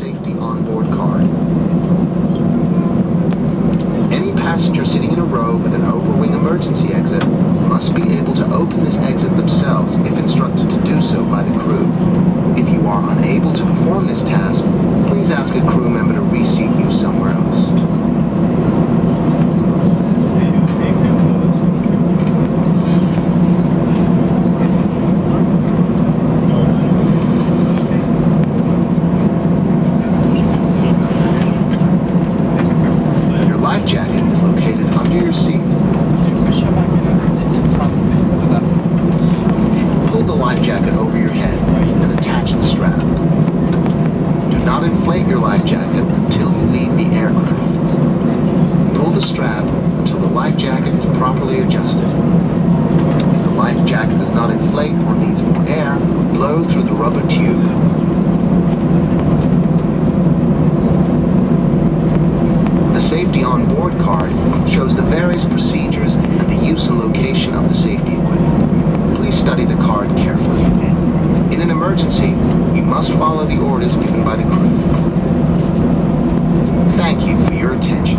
safety onboard card. Any passenger sitting in a row with an overwing emergency exit must be able to open this exit themselves if instructed to do so by the crew. If you are unable to perform this task, please ask a crew member to reseat you somewhere else. Your life jacket is located under your seat. Pull the life jacket over your head and attach the strap. Do not inflate your life jacket until you leave the aircraft. Pull the strap until the life jacket is properly adjusted. If the life jacket does not inflate or needs more air, blow through the rubber tube. The safety on board card shows the various procedures and the use and location of the safety equipment. Please study the card carefully. In an emergency, you must follow the orders given by the crew. Thank you for your attention.